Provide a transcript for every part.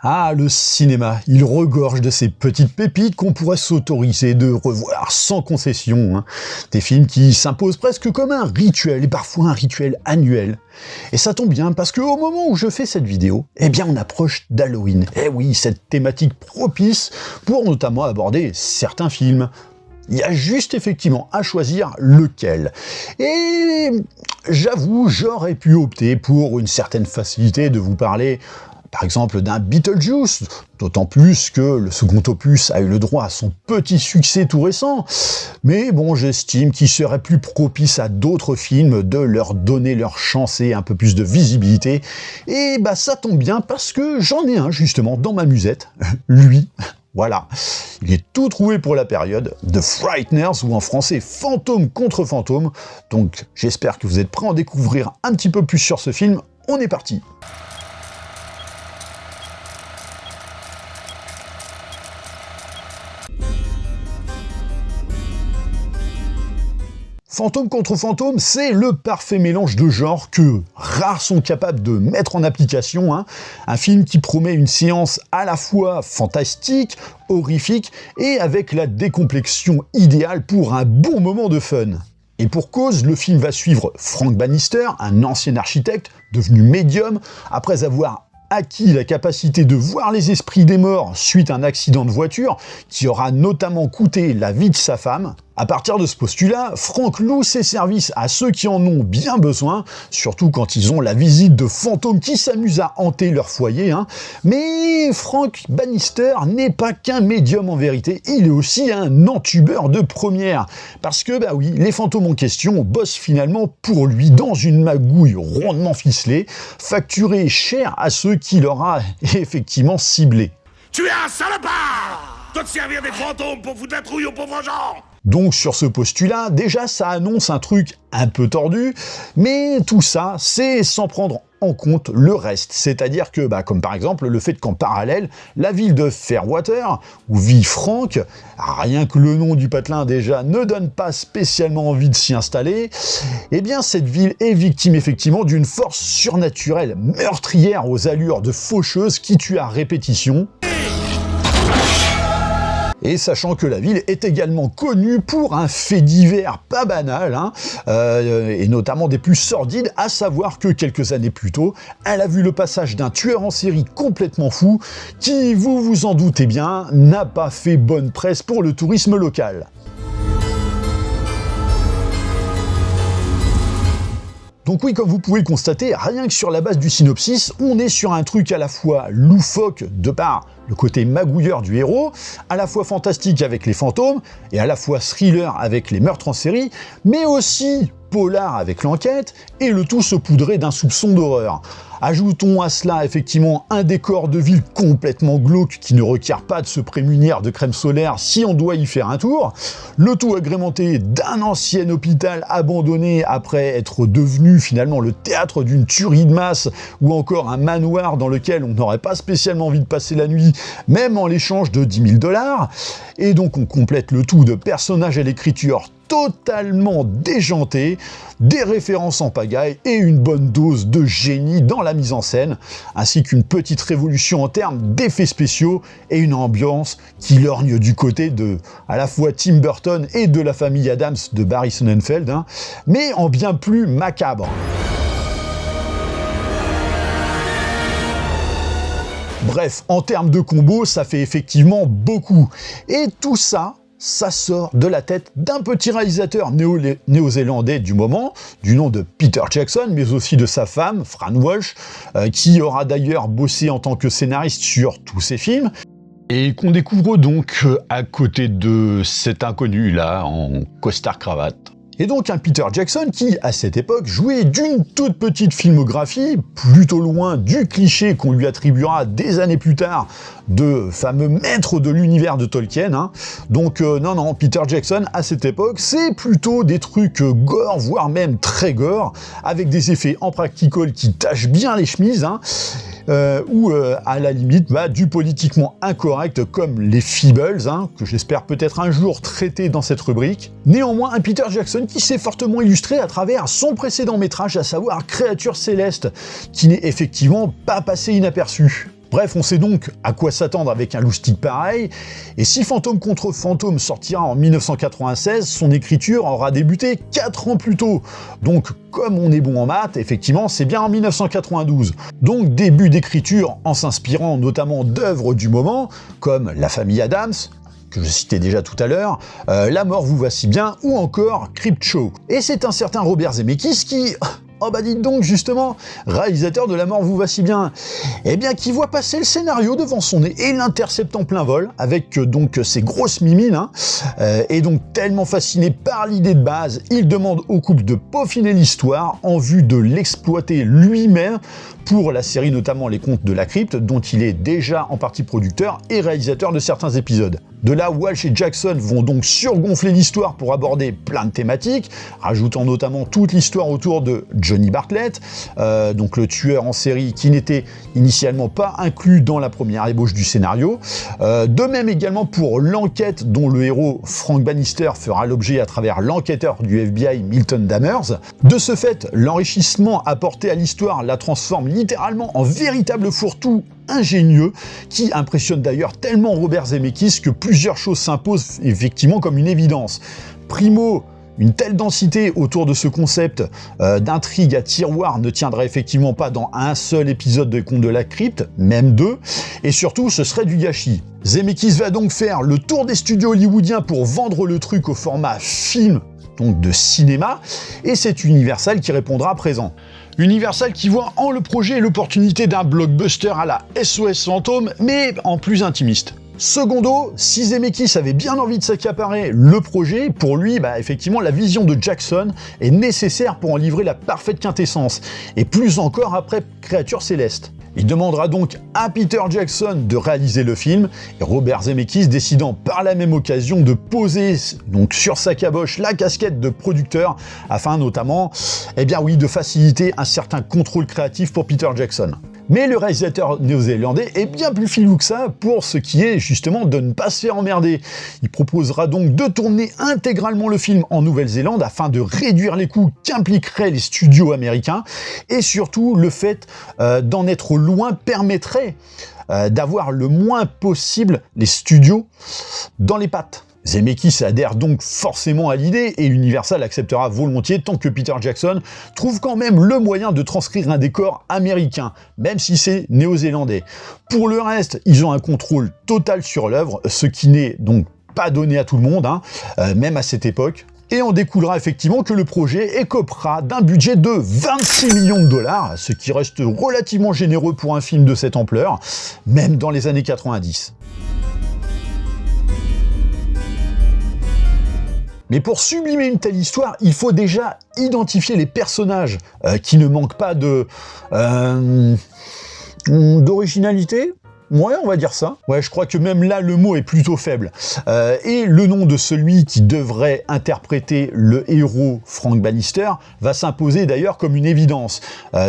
Ah, le cinéma, il regorge de ces petites pépites qu'on pourrait s'autoriser de revoir sans concession. Des films qui s'imposent presque comme un rituel, et parfois un rituel annuel. Et ça tombe bien, parce qu'au moment où je fais cette vidéo, eh bien on approche d'Halloween. Eh oui, cette thématique propice pour notamment aborder certains films. Il y a juste effectivement à choisir lequel. Et j'avoue, j'aurais pu opter pour une certaine facilité de vous parler par exemple d'un Beetlejuice, d'autant plus que le second opus a eu le droit à son petit succès tout récent. Mais bon, j'estime qu'il serait plus propice à d'autres films de leur donner leur chance et un peu plus de visibilité. Et bah ça tombe bien parce que j'en ai un justement dans ma musette, lui. Voilà, il est tout trouvé pour la période, The Frighteners, ou en français Fantôme contre Fantôme. Donc j'espère que vous êtes prêts à en découvrir un petit peu plus sur ce film. On est parti. Fantôme contre Fantôme, c'est le parfait mélange de genres que rares sont capables de mettre en application. Un film qui promet une séance à la fois fantastique, horrifique et avec la décomplexion idéale pour un bon moment de fun. Et pour cause, le film va suivre Frank Bannister, un ancien architecte devenu médium après avoir acquis la capacité de voir les esprits des morts suite à un accident de voiture qui aura notamment coûté la vie de sa femme. À partir de ce postulat, Frank loue ses services à ceux qui en ont bien besoin, surtout quand ils ont la visite de fantômes qui s'amusent à hanter leur foyer. Mais Frank Bannister n'est pas qu'un médium en vérité, il est aussi un entubeur de première. Parce que, bah oui, les fantômes en question bossent finalement pour lui dans une magouille rondement ficelée, facturée cher à ceux qui l'aura effectivement ciblé. Tu es un salopard! De te servir des fantômes pour foutre la trouille aux pauvres gens! Donc sur ce postulat, déjà ça annonce un truc un peu tordu, mais tout ça, c'est sans prendre en compte le reste. C'est-à-dire que, comme par exemple le fait qu'en parallèle, la ville de Fairwater, où vit Frank, rien que le nom du patelin déjà ne donne pas spécialement envie de s'y installer, eh bien cette ville est victime effectivement d'une force surnaturelle meurtrière aux allures de faucheuse qui tue à répétition. Et sachant que la ville est également connue pour un fait divers pas banal, et notamment des plus sordides, à savoir que quelques années plus tôt, elle a vu le passage d'un tueur en série complètement fou, qui, vous vous en doutez bien, n'a pas fait bonne presse pour le tourisme local. Donc oui, comme vous pouvez le constater, rien que sur la base du synopsis, on est sur un truc à la fois loufoque de par le côté magouilleur du héros, à la fois fantastique avec les fantômes, et à la fois thriller avec les meurtres en série, mais aussi polar avec l'enquête, et le tout saupoudré d'un soupçon d'horreur. Ajoutons à cela effectivement un décor de ville complètement glauque qui ne requiert pas de se prémunir de crème solaire si on doit y faire un tour, le tout agrémenté d'un ancien hôpital abandonné après être devenu finalement le théâtre d'une tuerie de masse, ou encore un manoir dans lequel on n'aurait pas spécialement envie de passer la nuit, même en l'échange de 10 000 $, et donc on complète le tout de personnages à l'écriture totalement déjanté, des références en pagaille et une bonne dose de génie dans la mise en scène, ainsi qu'une petite révolution en termes d'effets spéciaux et une ambiance qui lorgne du côté de à la fois Tim Burton et de la famille Addams de Barry Sonnenfeld, mais en bien plus macabre. Bref, en termes de combo, ça fait effectivement beaucoup. Et tout ça sort de la tête d'un petit réalisateur néo-zélandais du moment, du nom de Peter Jackson, mais aussi de sa femme, Fran Walsh, qui aura d'ailleurs bossé en tant que scénariste sur tous ses films, et qu'on découvre donc à côté de cet inconnu-là, en costard-cravate. Et donc un Peter Jackson qui, à cette époque, jouait d'une toute petite filmographie, plutôt loin du cliché qu'on lui attribuera des années plus tard de fameux maître de l'univers de Tolkien. Donc non, Peter Jackson, à cette époque, c'est plutôt des trucs gore, voire même très gore, avec des effets en practical qui tachent bien les chemises, ou à la limite du politiquement incorrect comme les Feebles, que j'espère peut-être un jour traiter dans cette rubrique. Néanmoins, un Peter Jackson qui s'est fortement illustré à travers son précédent métrage, à savoir Créature Céleste, qui n'est effectivement pas passé inaperçu. Bref, on sait donc à quoi s'attendre avec un loustic pareil, et si Fantôme contre Fantôme sortira en 1996, son écriture aura débuté 4 ans plus tôt. Donc, comme on est bon en maths, effectivement, c'est bien en 1992. Donc, début d'écriture en s'inspirant notamment d'œuvres du moment, comme La famille Addams, que je citais déjà tout à l'heure, La mort vous va si bien, ou encore Creepshow. Et c'est un certain Robert Zemeckis qui... Oh bah dites donc, justement, réalisateur de La mort vous va si bien, eh bien qui voit passer le scénario devant son nez et l'intercepte en plein vol, avec donc ses grosses mimines, et donc tellement fasciné par l'idée de base, il demande au couple de peaufiner l'histoire en vue de l'exploiter lui-même pour la série notamment Les Contes de la Crypte, dont il est déjà en partie producteur et réalisateur de certains épisodes. De là, Walsh et Jackson vont donc surgonfler l'histoire pour aborder plein de thématiques, rajoutant notamment toute l'histoire autour de Johnny Bartlett, donc le tueur en série qui n'était initialement pas inclus dans la première ébauche du scénario. De même également pour l'enquête dont le héros Frank Bannister fera l'objet à travers l'enquêteur du FBI Milton Dammers. De ce fait, l'enrichissement apporté à l'histoire la transforme littéralement en véritable fourre-tout ingénieux qui impressionne d'ailleurs tellement Robert Zemeckis que plusieurs choses s'imposent effectivement comme une évidence. Primo, une telle densité autour de ce concept d'intrigue à tiroir ne tiendrait effectivement pas dans un seul épisode de Contes de la Crypte, même deux, et surtout ce serait du gâchis. Zemeckis va donc faire le tour des studios hollywoodiens pour vendre le truc au format film, donc de cinéma, et c'est Universal qui répondra présent. Universal qui voit en le projet l'opportunité d'un blockbuster à la SOS Fantôme, mais en plus intimiste. Secondo, si Zemeckis avait bien envie de s'accaparer le projet, pour lui, effectivement, la vision de Jackson est nécessaire pour en livrer la parfaite quintessence, et plus encore après Créature Céleste. Il demandera donc à Peter Jackson de réaliser le film, et Robert Zemeckis décidant par la même occasion de poser donc sur sa caboche la casquette de producteur, afin notamment, de faciliter un certain contrôle créatif pour Peter Jackson. Mais le réalisateur néo-zélandais est bien plus filou que ça pour ce qui est justement de ne pas se faire emmerder. Il proposera donc de tourner intégralement le film en Nouvelle-Zélande afin de réduire les coûts qu'impliqueraient les studios américains, et surtout le fait d'en être loin permettrait d'avoir le moins possible les studios dans les pattes. Zemeckis adhère donc forcément à l'idée et Universal acceptera volontiers tant que Peter Jackson trouve quand même le moyen de transcrire un décor américain, même si c'est néo-zélandais. Pour le reste, ils ont un contrôle total sur l'œuvre, ce qui n'est donc pas donné à tout le monde, même à cette époque. Et en découlera effectivement que le projet écopera d'un budget de 26 millions de dollars, ce qui reste relativement généreux pour un film de cette ampleur, même dans les années 90. Mais pour sublimer une telle histoire, il faut déjà identifier les personnages qui ne manquent pas d'originalité. Ouais, on va dire ça. Ouais, je crois que même là, le mot est plutôt faible. Et le nom de celui qui devrait interpréter le héros Frank Bannister va s'imposer d'ailleurs comme une évidence,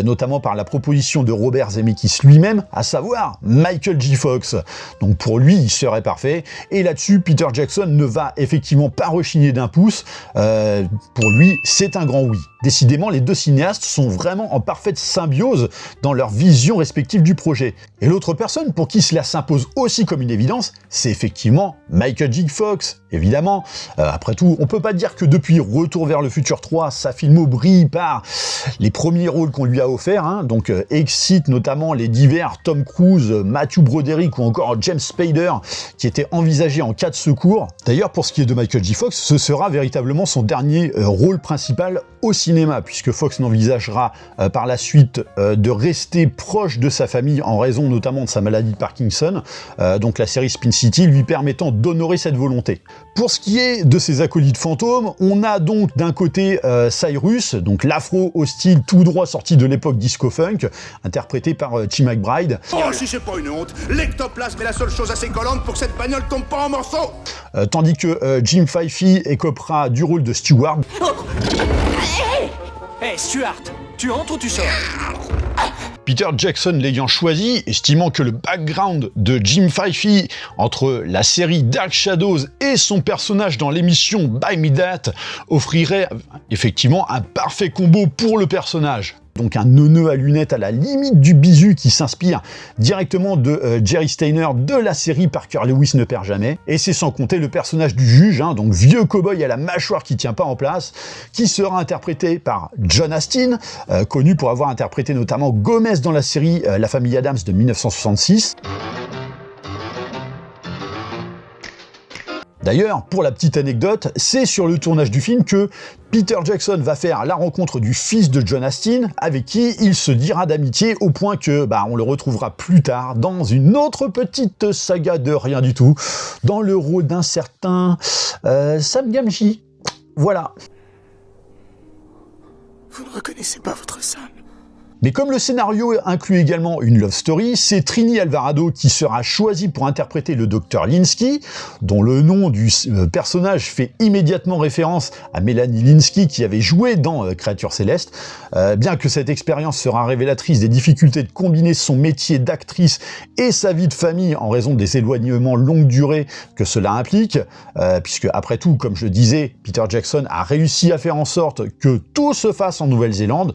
notamment par la proposition de Robert Zemeckis lui-même, à savoir Michael J. Fox. Donc pour lui, il serait parfait. Et là-dessus, Peter Jackson ne va effectivement pas rechigner d'un pouce. Pour lui, c'est un grand oui. Décidément, les deux cinéastes sont vraiment en parfaite symbiose dans leur vision respective du projet. Et l'autre personne pour qui cela s'impose aussi comme une évidence, c'est effectivement Michael J. Fox, évidemment. Après tout, on peut pas dire que depuis Retour vers le futur 3, sa filmo brille par les premiers rôles qu'on lui a offerts, donc excite notamment les divers Tom Cruise, Matthew Broderick ou encore James Spader qui étaient envisagés en cas de secours. D'ailleurs, pour ce qui est de Michael J. Fox, ce sera véritablement son dernier rôle principal au cinéma, puisque Fox n'envisagera par la suite de rester proche de sa famille en raison notamment de sa maladie de Parkinson, donc la série Spin City lui permettant d'honorer cette volonté. Pour ce qui est de ses acolytes fantômes, on a donc d'un côté Cyrus, donc l'afro hostile tout droit sorti de l'époque disco-funk, interprété par Tim McBride. Oh, si c'est pas une honte, l'ectoplasme est la seule chose assez collante pour que cette bagnole tombe pas en morceaux. Tandis que Jim Fyfie écopera du rôle de Stewart. Hey Stuart, tu entres ou tu sors? Peter Jackson l'ayant choisi, estimant que le background de Jim Fyfie entre la série Dark Shadows et son personnage dans l'émission Buy Me That offrirait effectivement un parfait combo pour le personnage. Donc un neuneu à lunettes à la limite du bisu qui s'inspire directement de Jerry Steiner de la série Parker Lewis ne perd jamais. Et c'est sans compter le personnage du juge, hein, donc vieux cow-boy à la mâchoire qui tient pas en place, qui sera interprété par John Astin, connu pour avoir interprété notamment Gomez dans la série La famille Addams de 1966. D'ailleurs, pour la petite anecdote, c'est sur le tournage du film que Peter Jackson va faire la rencontre du fils de John Astin, avec qui il se dira d'amitié au point que on le retrouvera plus tard dans une autre petite saga de rien du tout, dans le rôle d'un certain Sam Gamgee. Voilà. Vous ne reconnaissez pas votre Sam. Mais comme le scénario inclut également une love story, c'est Trini Alvarado qui sera choisie pour interpréter le Dr Linsky, dont le nom du personnage fait immédiatement référence à Mélanie Linsky qui avait joué dans Créature Céleste. Bien que cette expérience sera révélatrice des difficultés de combiner son métier d'actrice et sa vie de famille en raison des éloignements longue durée que cela implique, puisque après tout, comme je disais, Peter Jackson a réussi à faire en sorte que tout se fasse en Nouvelle-Zélande,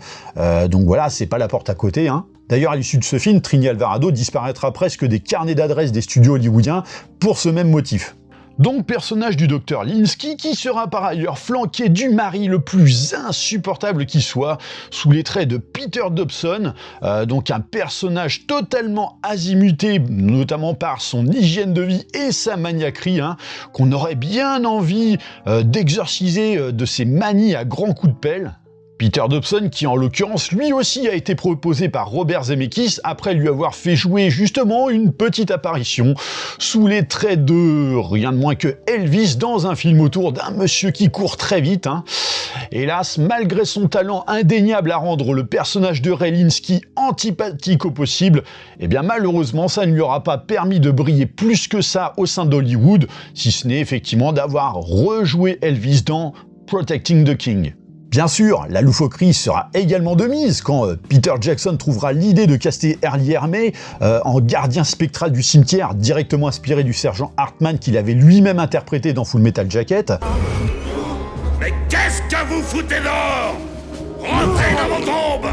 donc voilà, c'est pas la porte à côté, hein. D'ailleurs, à l'issue de ce film, Trini Alvarado disparaîtra presque des carnets d'adresses des studios hollywoodiens pour ce même motif. Donc, personnage du Dr Linsky, qui sera par ailleurs flanqué du mari le plus insupportable qui soit, sous les traits de Peter Dobson, donc un personnage totalement azimuté, notamment par son hygiène de vie et sa maniaquerie, hein, qu'on aurait bien envie d'exorciser de ses manies à grands coups de pelle. Peter Dobson, qui en l'occurrence lui aussi a été proposé par Robert Zemeckis après lui avoir fait jouer justement une petite apparition sous les traits de rien de moins que Elvis dans un film autour d'un monsieur qui court très vite, hein. Hélas, malgré son talent indéniable à rendre le personnage de Ray Linsky antipathique au possible, eh bien malheureusement ça ne lui aura pas permis de briller plus que ça au sein d'Hollywood, si ce n'est effectivement d'avoir rejoué Elvis dans Protecting the King. Bien sûr, la loufoquerie sera également de mise quand Peter Jackson trouvera l'idée de caster Early Hermé en gardien spectral du cimetière, directement inspiré du sergent Hartman qu'il avait lui-même interprété dans Full Metal Jacket. Mais qu'est-ce que vous foutez dehors? Rentrez dans vos tombes!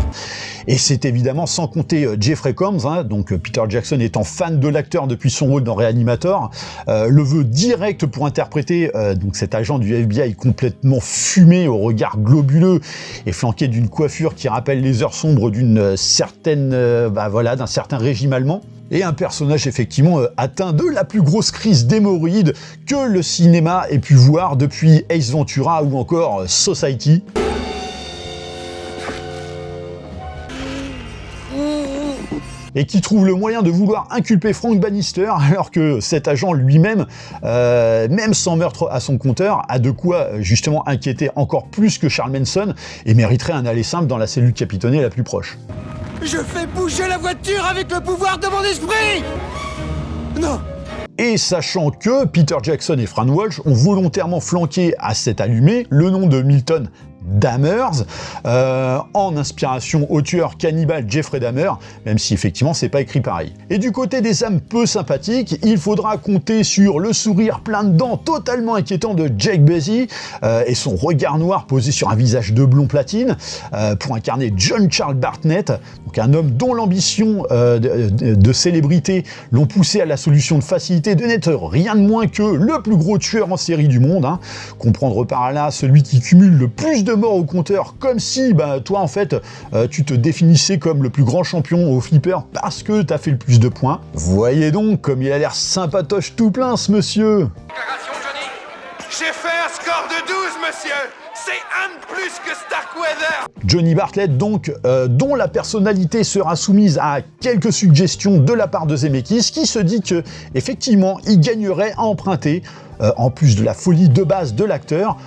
Et c'est évidemment sans compter Jeffrey Combs, hein, donc Peter Jackson étant fan de l'acteur depuis son rôle dans Reanimator, le veut direct pour interpréter donc cet agent du FBI complètement fumé au regard globuleux et flanqué d'une coiffure qui rappelle les heures sombres d'une certaine, d'un certain régime allemand. Et un personnage effectivement atteint de la plus grosse crise d'hémorroïdes que le cinéma ait pu voir depuis Ace Ventura ou encore Society. Et qui trouve le moyen de vouloir inculper Frank Bannister, alors que cet agent lui-même, même sans meurtre à son compteur, a de quoi justement inquiéter encore plus que Charles Manson et mériterait un aller simple dans la cellule capitonnée la plus proche. Je fais bouger la voiture avec le pouvoir de mon esprit! Non! Et sachant que Peter Jackson et Fran Walsh ont volontairement flanqué à cet allumé le nom de Milton Dammers, en inspiration au tueur cannibale Jeffrey Dahmer, même si effectivement c'est pas écrit pareil. Et du côté des âmes peu sympathiques, il faudra compter sur le sourire plein de dents totalement inquiétant de Jake Busey et son regard noir posé sur un visage de blond platine pour incarner John Charles Bartnett, donc un homme dont l'ambition de célébrité l'ont poussé à la solution de facilité de n'être rien de moins que le plus gros tueur en série du monde, hein. Comprendre par là celui qui cumule le plus de morts au compteur, comme si toi en fait tu te définissais comme le plus grand champion au flipper parce que t'as fait le plus de points. Voyez donc comme il a l'air sympatoche tout plein ce monsieur. Déclaration, Johnny. J'ai fait un score de 12, monsieur. C'est un de plus que Starkweather. Johnny Bartlett donc, dont la personnalité sera soumise à quelques suggestions de la part de Zemeckis, qui se dit que effectivement il gagnerait à emprunter, en plus de la folie de base de l'acteur,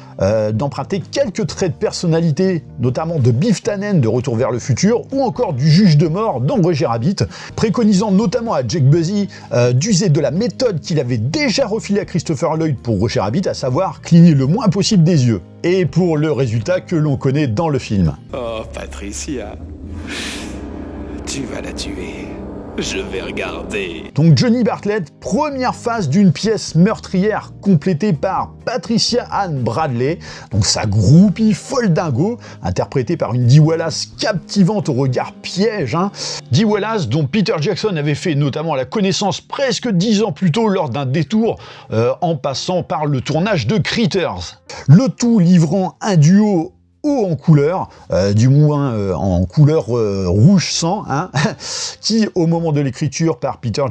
d'emprunter quelques traits de personnalité, notamment de Biff Tannen de Retour vers le futur, ou encore du juge de mort dans Roger Rabbit, préconisant notamment à Jake Busey d'user de la méthode qu'il avait déjà refilée à Christopher Lloyd pour Roger Rabbit, à savoir cligner le moins possible des yeux. Et pour le résultat que l'on connaît dans le film. Oh, Patricia. Tu vas la tuer. Je vais regarder. Donc Johnny Bartlett, première phase d'une pièce meurtrière complétée par Patricia Ann Bradley, donc sa groupie folle dingo, interprétée par une Dee Wallace captivante au regard piège. Dee Wallace, dont Peter Jackson avait fait notamment la connaissance presque 10 ans plus tôt lors d'un détour en passant par le tournage de Critters. Le tout livrant un duo haut en couleur, du moins en couleur rouge sang, qui au moment de l'écriture par Peter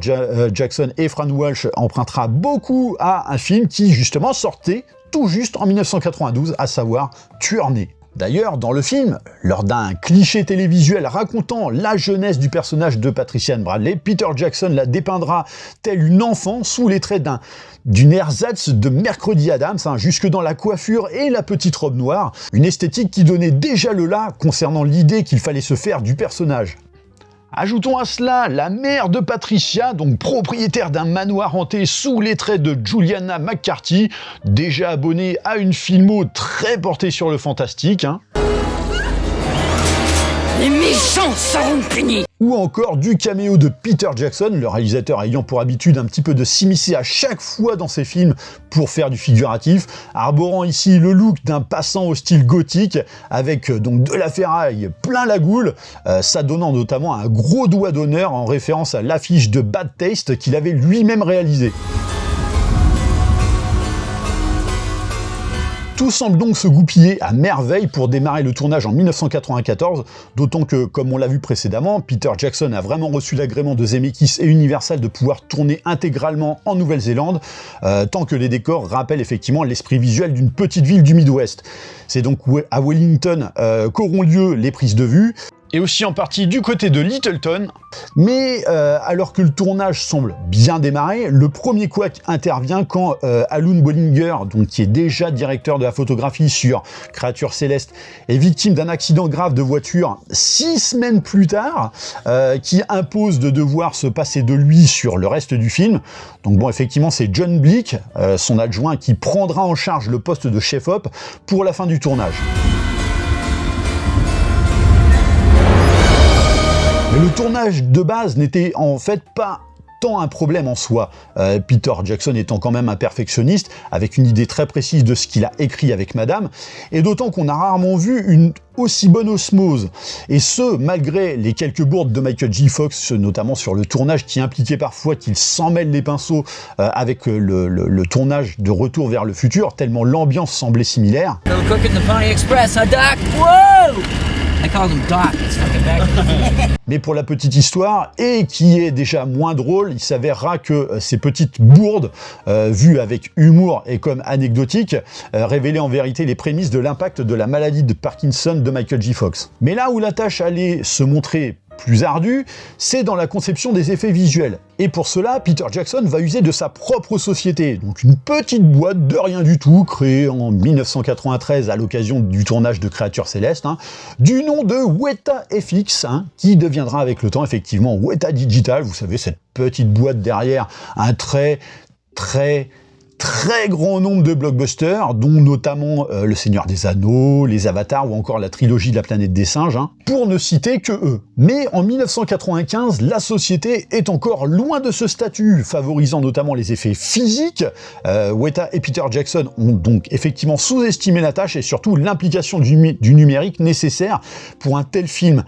Jackson et Fran Walsh empruntera beaucoup à un film qui justement sortait tout juste en 1992, à savoir Tueur né. D'ailleurs, dans le film, lors d'un cliché télévisuel racontant la jeunesse du personnage de Patricia Ann Bradley, Peter Jackson la dépeindra telle une enfant sous les traits d'une ersatz de Mercredi Adams, jusque dans la coiffure et la petite robe noire, une esthétique qui donnait déjà le là concernant l'idée qu'il fallait se faire du personnage. Ajoutons à cela la mère de Patricia, donc propriétaire d'un manoir hanté sous les traits de Juliana McCarthy, déjà abonnée à une filmo très portée sur le fantastique. Les méchants seront punis. Ou encore du caméo de Peter Jackson, le réalisateur ayant pour habitude un petit peu de s'immiscer à chaque fois dans ses films pour faire du figuratif, arborant ici le look d'un passant au style gothique, avec donc de la ferraille plein la goule, s'adonnant notamment un gros doigt d'honneur en référence à l'affiche de Bad Taste qu'il avait lui-même réalisé. Tout semble donc se goupiller à merveille pour démarrer le tournage en 1994, d'autant que, comme on l'a vu précédemment, Peter Jackson a vraiment reçu l'agrément de Zemeckis et Universal de pouvoir tourner intégralement en Nouvelle-Zélande, tant que les décors rappellent effectivement l'esprit visuel d'une petite ville du Midwest. C'est donc à Wellington qu'auront lieu les prises de vue, et aussi en partie du côté de Littleton. Mais alors que le tournage semble bien démarrer, le premier couac intervient quand Alun Bollinger, donc qui est déjà directeur de la photographie sur Créatures célestes, est victime d'un accident grave de voiture 6 semaines plus tard, qui impose de devoir se passer de lui sur le reste du film. Donc bon, effectivement, c'est John Blick, son adjoint, qui prendra en charge le poste de chef-op pour la fin du tournage. Mais le tournage de base n'était en fait pas tant un problème en soi. Peter Jackson étant quand même un perfectionniste, avec une idée très précise de ce qu'il a écrit avec Madame, et d'autant qu'on a rarement vu une aussi bonne osmose. Et ce, malgré les quelques bourdes de Michael J. Fox, notamment sur le tournage qui impliquait parfois qu'il s'en mêle les pinceaux avec le tournage de Retour vers le futur, tellement l'ambiance semblait similaire. No cooking the Pony Express, huh, Doc? Whoa! I call him Doc, it's fucking back. Mais pour la petite histoire, et qui est déjà moins drôle, il s'avérera que ces petites bourdes, vues avec humour et comme anecdotiques, révélaient en vérité les prémices de l'impact de la maladie de Parkinson de Michael J. Fox. Mais là où la tâche allait se montrer plus ardue, c'est dans la conception des effets visuels. Et pour cela, Peter Jackson va user de sa propre société, donc une petite boîte de rien du tout, créée en 1993 à l'occasion du tournage de Créatures célestes, du nom de Weta FX, qui deviendra avec le temps effectivement Weta Digital, vous savez, cette petite boîte derrière un très grand nombre de blockbusters, dont notamment Le Seigneur des Anneaux, Les Avatars ou encore la trilogie de la planète des singes, pour ne citer que eux. Mais en 1995, la société est encore loin de ce statut, favorisant notamment les effets physiques. Weta et Peter Jackson ont donc effectivement sous-estimé la tâche et surtout l'implication du numérique nécessaire pour un tel film,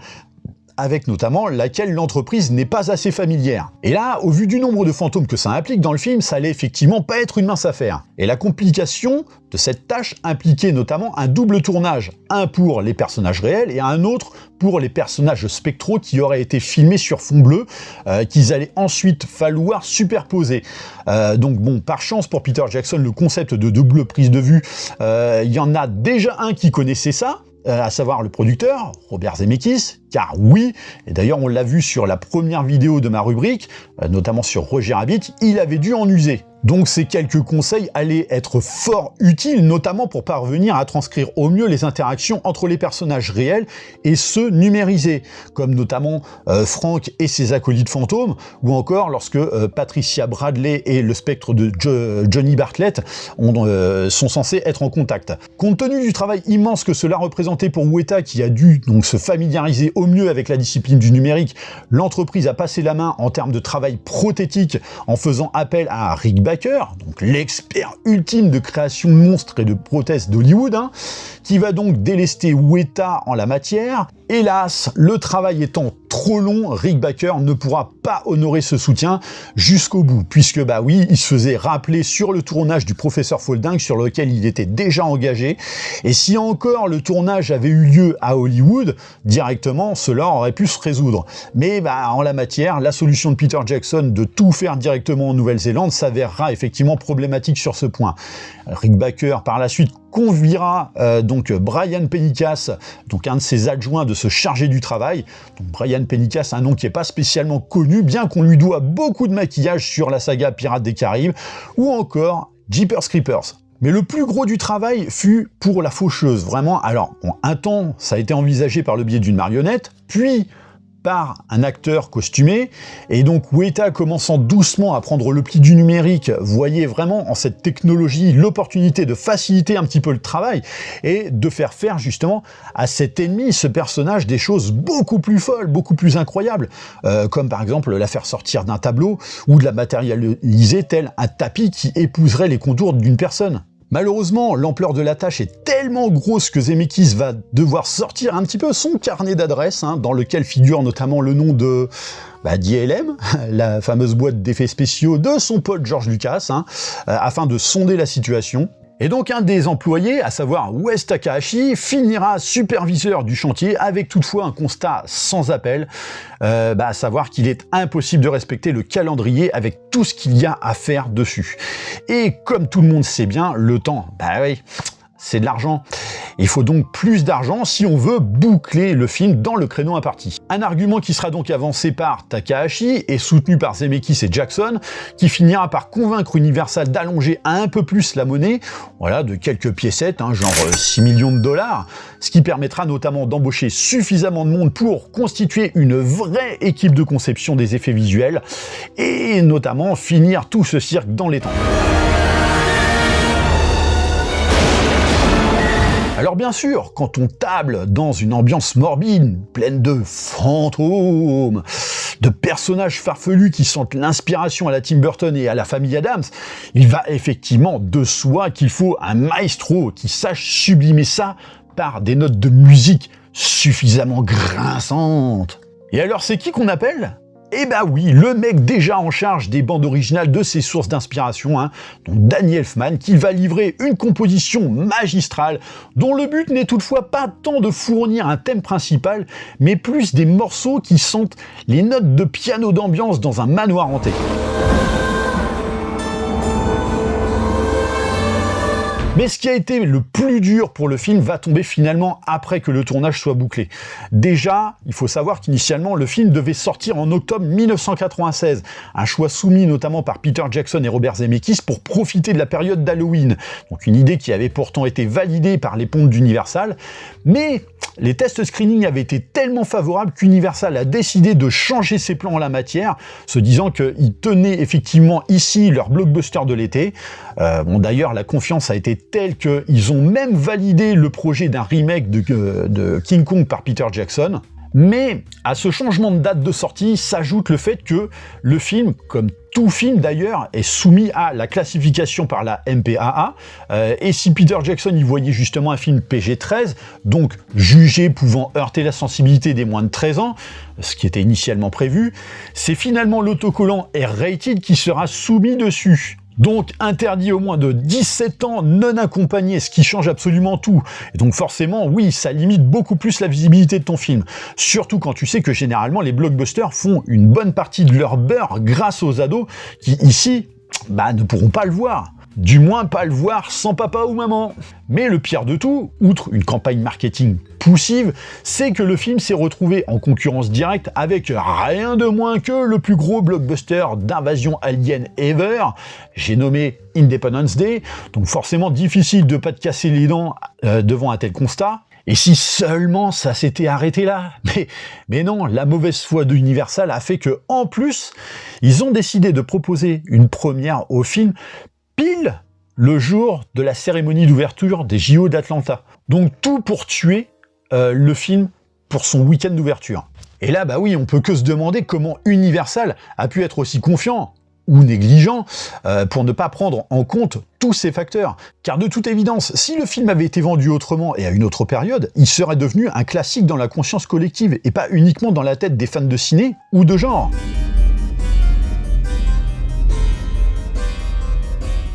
avec notamment laquelle l'entreprise n'est pas assez familière. Et là, au vu du nombre de fantômes que ça implique dans le film, ça allait effectivement pas être une mince affaire. Et la complication de cette tâche impliquait notamment un double tournage, un pour les personnages réels et un autre pour les personnages spectraux qui auraient été filmés sur fond bleu, qu'ils allaient ensuite falloir superposer. Donc bon, par chance pour Peter Jackson, le concept de double prise de vue, il y en a déjà un qui connaissait ça, à savoir le producteur, Robert Zemeckis, car oui, et d'ailleurs on l'a vu sur la première vidéo de ma rubrique, notamment sur Roger Rabbit, il avait dû en user. Donc ces quelques conseils allaient être fort utiles, notamment pour parvenir à transcrire au mieux les interactions entre les personnages réels et ceux numérisés, comme notamment Frank et ses acolytes fantômes, ou encore lorsque Patricia Bradley et le spectre de Johnny Bartlett sont censés être en contact. Compte tenu du travail immense que cela représentait pour Weta, qui a dû donc se familiariser au mieux avec la discipline du numérique, l'entreprise a passé la main en termes de travail prothétique en faisant appel à Rick Baker, donc l'expert ultime de création de monstres et de prothèses d'Hollywood, qui va donc délester Weta en la matière. Hélas, le travail étant trop long, Rick Baker ne pourra pas honorer ce soutien jusqu'au bout, puisque bah oui, il se faisait rappeler sur le tournage du Professeur Folding sur lequel il était déjà engagé, et si encore le tournage avait eu lieu à Hollywood, directement, cela aurait pu se résoudre. Mais bah, en la matière, la solution de Peter Jackson de tout faire directement en Nouvelle-Zélande s'avérera effectivement problématique sur ce point. Rick Baker, par la suite, conviera donc Brian Pennicas, donc un de ses adjoints, de se charger du travail. Donc Brian Pennicas, un nom qui n'est pas spécialement connu, bien qu'on lui doit beaucoup de maquillage sur la saga Pirates des Caraïbes, ou encore Jeepers Creepers. Mais le plus gros du travail fut pour la faucheuse, vraiment. Alors, bon, un temps, ça a été envisagé par le biais d'une marionnette, puis par un acteur costumé, et donc Weta, commençant doucement à prendre le pli du numérique, voyait vraiment en cette technologie l'opportunité de faciliter un petit peu le travail et de faire faire justement à cet ennemi, ce personnage, des choses beaucoup plus folles, beaucoup plus incroyables, comme par exemple la faire sortir d'un tableau ou de la matérialiser tel un tapis qui épouserait les contours d'une personne. Malheureusement, l'ampleur de la tâche est tellement grosse que Zemeckis va devoir sortir un petit peu son carnet d'adresses, dans lequel figure notamment le nom de d'ILM, la fameuse boîte d'effets spéciaux de son pote George Lucas, afin de sonder la situation. Et donc un des employés, à savoir Wes Takahashi, finira superviseur du chantier avec toutefois un constat sans appel, à savoir qu'il est impossible de respecter le calendrier avec tout ce qu'il y a à faire dessus. Et comme tout le monde sait bien, le temps, oui, c'est de l'argent. Il faut donc plus d'argent si on veut boucler le film dans le créneau imparti. Un argument qui sera donc avancé par Takahashi et soutenu par Zemeckis et Jackson, qui finira par convaincre Universal d'allonger un peu plus la monnaie, voilà, de quelques piécettes, genre 6 millions de dollars, ce qui permettra notamment d'embaucher suffisamment de monde pour constituer une vraie équipe de conception des effets visuels, et notamment finir tout ce cirque dans les temps. Alors bien sûr, quand on table dans une ambiance morbide, pleine de fantômes, de personnages farfelus qui sentent l'inspiration à la Tim Burton et à la famille Addams, il va effectivement de soi qu'il faut un maestro qui sache sublimer ça par des notes de musique suffisamment grinçantes. Et alors c'est qui qu'on appelle ? Eh bah oui, le mec déjà en charge des bandes originales de ses sources d'inspiration, donc Danny Elfman, qui va livrer une composition magistrale, dont le but n'est toutefois pas tant de fournir un thème principal, mais plus des morceaux qui sentent les notes de piano d'ambiance dans un manoir hanté. Mais ce qui a été le plus dur pour le film va tomber finalement après que le tournage soit bouclé. Déjà, il faut savoir qu'initialement, le film devait sortir en octobre 1996, un choix soumis notamment par Peter Jackson et Robert Zemeckis pour profiter de la période d'Halloween. Donc une idée qui avait pourtant été validée par les pontes d'Universal, mais les tests screening avaient été tellement favorables qu'Universal a décidé de changer ses plans en la matière, se disant qu'ils tenaient effectivement ici leur blockbuster de l'été. D'ailleurs, la confiance a été telle qu'ils ont même validé le projet d'un remake de King Kong par Peter Jackson. Mais à ce changement de date de sortie s'ajoute le fait que le film, comme tout film d'ailleurs, est soumis à la classification par la MPAA, et si Peter Jackson y voyait justement un film PG-13, donc jugé pouvant heurter la sensibilité des moins de 13 ans, ce qui était initialement prévu, c'est finalement l'autocollant R-rated qui sera soumis dessus. Donc interdit au moins de 17 ans non accompagné, ce qui change absolument tout. Et donc forcément, oui, ça limite beaucoup plus la visibilité de ton film. Surtout quand tu sais que généralement les blockbusters font une bonne partie de leur beurre grâce aux ados qui ici, ne pourront pas le voir. Du moins pas le voir sans papa ou maman. Mais le pire de tout, outre une campagne marketing poussive, c'est que le film s'est retrouvé en concurrence directe avec rien de moins que le plus gros blockbuster d'invasion alien ever, j'ai nommé Independence Day, donc forcément difficile de pas te casser les dents devant un tel constat. Et si seulement ça s'était arrêté là, mais non, la mauvaise foi de Universal a fait que, en plus, ils ont décidé de proposer une première au film pile le jour de la cérémonie d'ouverture des JO d'Atlanta. Donc tout pour tuer le film pour son week-end d'ouverture. Et là, bah oui, on peut que se demander comment Universal a pu être aussi confiant ou négligent pour ne pas prendre en compte tous ces facteurs. Car de toute évidence, si le film avait été vendu autrement et à une autre période, il serait devenu un classique dans la conscience collective et pas uniquement dans la tête des fans de ciné ou de genre.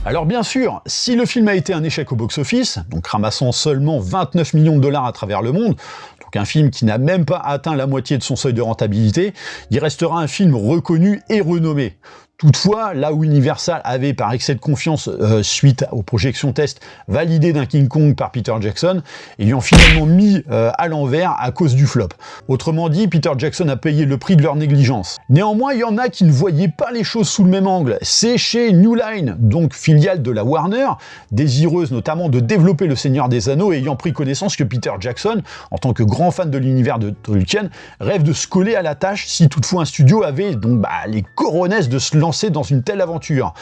Alors bien sûr, si le film a été un échec au box-office, donc ramassant seulement 29 millions de dollars à travers le monde, donc un film qui n'a même pas atteint la moitié de son seuil de rentabilité, il restera un film reconnu et renommé. Toutefois, là où Universal avait, par excès de confiance suite aux projections tests, validé d'un King Kong par Peter Jackson, ils lui ont finalement mis à l'envers à cause du flop. Autrement dit, Peter Jackson a payé le prix de leur négligence. Néanmoins, il y en a qui ne voyaient pas les choses sous le même angle. C'est chez New Line, donc filiale de la Warner, désireuse notamment de développer Le Seigneur des Anneaux et ayant pris connaissance que Peter Jackson, en tant que grand fan de l'univers de Tolkien, rêve de se coller à la tâche si toutefois un studio avait donc les coronesses de se lancer dans une telle aventure,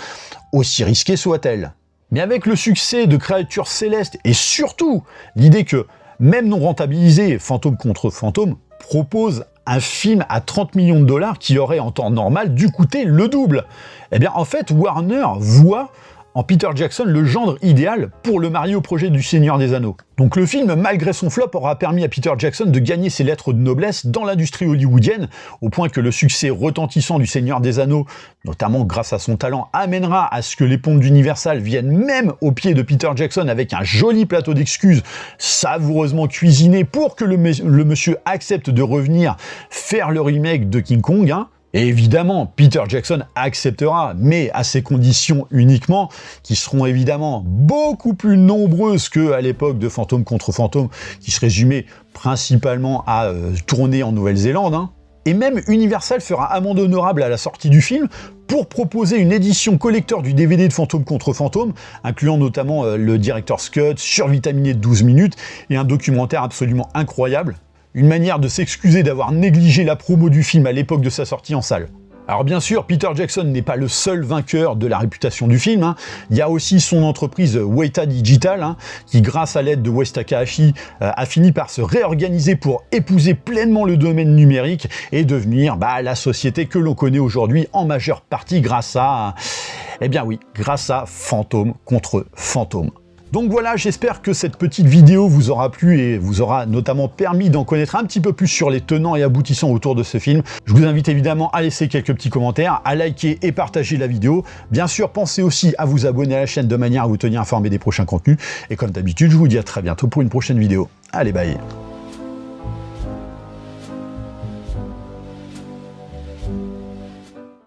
aussi risquée soit-elle. Mais avec le succès de Créatures Célestes et surtout l'idée que, même non rentabilisé, Fantôme contre Fantôme propose un film à 30 millions de dollars qui aurait en temps normal dû coûter le double, eh bien en fait Warner voit en Peter Jackson le gendre idéal pour le marier au projet du Seigneur des Anneaux. Donc le film, malgré son flop, aura permis à Peter Jackson de gagner ses lettres de noblesse dans l'industrie hollywoodienne, au point que le succès retentissant du Seigneur des Anneaux, notamment grâce à son talent, amènera à ce que les pompes d'Universal viennent même au pied de Peter Jackson avec un joli plateau d'excuses savoureusement cuisiné pour que le monsieur accepte de revenir faire le remake de King Kong, hein. Et évidemment, Peter Jackson acceptera, mais à ces conditions uniquement, qui seront évidemment beaucoup plus nombreuses qu'à l'époque de Fantôme contre Fantôme, qui se résumait principalement à tourner en Nouvelle-Zélande, hein. Et même Universal fera amende honorable à la sortie du film pour proposer une édition collector du DVD de Fantôme contre Fantôme, incluant notamment le Director's Cut, survitaminé de 12 minutes, et un documentaire absolument incroyable. Une manière de s'excuser d'avoir négligé la promo du film à l'époque de sa sortie en salle. Alors bien sûr, Peter Jackson n'est pas le seul vainqueur de la réputation du film, hein. Il y a aussi son entreprise Weta Digital, hein, qui grâce à l'aide de Wes Takahashi a fini par se réorganiser pour épouser pleinement le domaine numérique et devenir la société que l'on connaît aujourd'hui en majeure partie grâce à, grâce à Fantôme contre Fantôme. Donc voilà, j'espère que cette petite vidéo vous aura plu et vous aura notamment permis d'en connaître un petit peu plus sur les tenants et aboutissants autour de ce film. Je vous invite évidemment à laisser quelques petits commentaires, à liker et partager la vidéo. Bien sûr, pensez aussi à vous abonner à la chaîne de manière à vous tenir informé des prochains contenus. Et comme d'habitude, je vous dis à très bientôt pour une prochaine vidéo. Allez, bye!